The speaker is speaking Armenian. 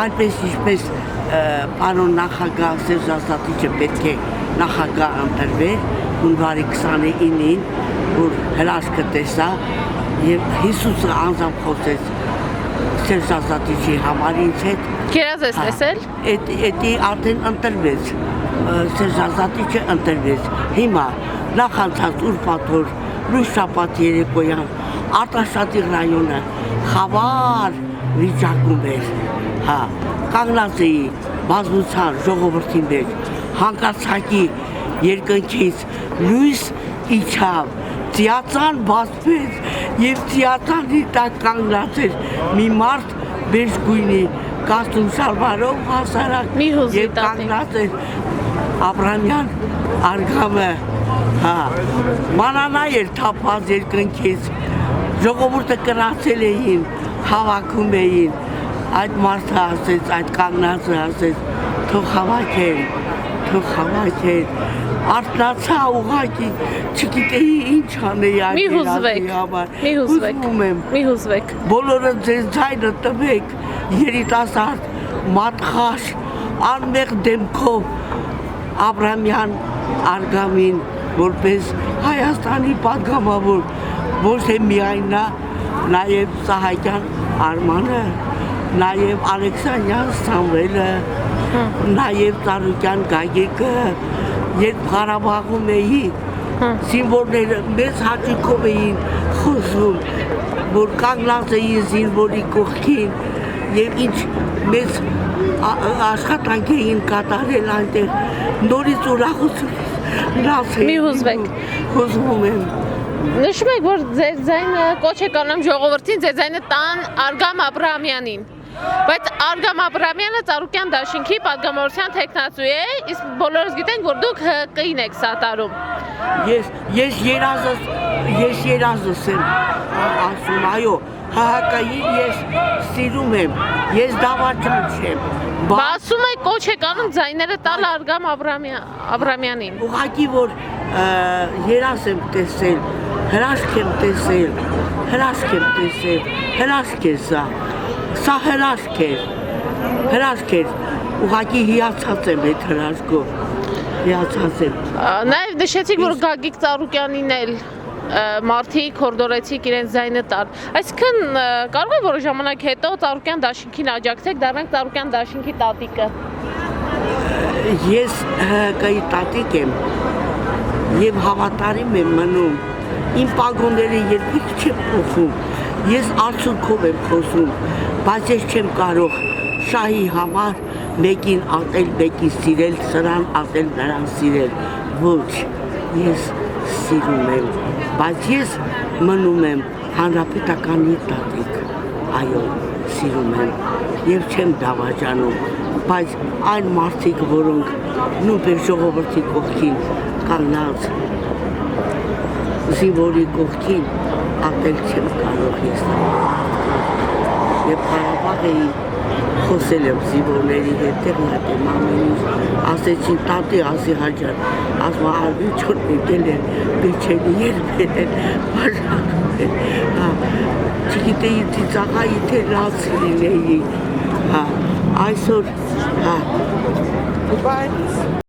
Այնպես ինչպես պարոն նախագահ Սերժ Ազատիչը պետք է նախագահ ընտրվեր հունվարի 29-ին, որ հրաշքը տեսա եւ Հիսուսը անձամբ խոսեց Սերժ Ազատիչի համար ինձ հետ։ Քերազ ես տեսել։ Էդի արդեն ընտրվեց, Սերժ Ազատիչը ընտրվեց։ Հիմա նախանցած ուրբաթօր լույս շաբաթ երեկոյան Արտաշատի ռայոնը խավար վիճակում էր, կանգնած էի բազմության ժողովրդի մեջ, հանկարծակի երկնքից լույս իջավ, ծիածան բացվեց եւ ծիածանի տակ կանգնած էր մի մարդ բեժ գույնի կաստում շալվարով հասարակ եւ կանգնած էր Աբրամյան արգամը, մանանա էր թափած երկնքից, ժողովուրդը կրացել էին, հավաքում էին, այդ մարդը ասեց, այդ կանգնածը ասեց, թող հավաքեն, արթնացա ուղղակի, չգիտեի ինչ անեի այդ երազի համար, մի հուզվեք, բոլորը ձեզ ձայնը տվեք, երիտասարդ, մատխաշ, անմեղ դեմքով, Աբրամյան արգամին, որպես Հայաստանի պատգամավոր, ոչ թե միայն նա, նաև Սահակյան Արմանը, նաև Ալեքսանյան Սամվելը, նաև Ծառուկյան Գագիկը, երբ Ղարաբաղում էի, զինվորները մեծ հաճույքով էին խոսում, որ կանգնած էին զինվորի կողքին եւ ինչ մեծ աշխատանք էին կատարել այնտեղ, նորից ուրախություն մի հուզվեք, հուզվում եմ։ Նշում եք, որ ձեր ձայնը կոչ եք անում ժողովրդին, ձեր ձայնը տան Արգամ Աբրահամյանին, բայց Արգամ Աբրահամյանը Ծառուկյան դաշինքի պատգամավորության թեկնածու է, իսկ բոլորս գիտենք, որ դուք ՀԿ-ին եք սատարում։ Ես երազս եմ ասում, այո, ՀՀԿ-ին ես սիրում եմ, ես դավաճան չեմ։ Բասում եք կոչ եք անում ձայները տալ Արգամ Աբրահամյանին։ Ուղղակի որ երազ եմ տեսել, հրաշք եմ տեսել, հրաշք է սա հրաշք էր, ուղղակի հիացած եմ այդ հրաշքով, հիացած եմ։ Նաև նշեցիք, որ Գագիկ Ծառուկյանին էլ մարդիկ հորդորեցիք իրենց ձայնը տալ, այսինքն կարող է որոշ ժամանակ հետո Ծառուկյան դաշինքին աջակցեք, դառնանք Ծառուկյան դաշինքի տատիկը։ Ես ՀԿ-ի տատիկ եմ եւ հավատարիմ եմ մնում, իմ պագոնները երբեք չեմ փոխում, ես արդյունքով եմ խոսում, բայց ես չեմ կարող շահի համար մեկին ատել, մեկին սիրել, սրան ատել, նրան սիրել, ոչ, ես սիրում եմ, բայց ես մնում եմ հանրապետականի տատիկ, այո, սիրում եմ եւ չեմ դավաճանում, բայց այն մարդիկ, որոնք նույնպես ժողովրդի կողքին կանգնած, զինվորի կողքին ատել չեմ կարող ես։ Եվ Ղարաբաղի խոսել եմ զինվորների հետ, տեղնակ եմ ամեն ինչ, ասեցին տատի ասի Հաջան, ասում արվի չոր եկել են, բեչելի երբել են, բաժանում են, չգիտեի ծիծաղայի թե լաց լինեի, այսօր,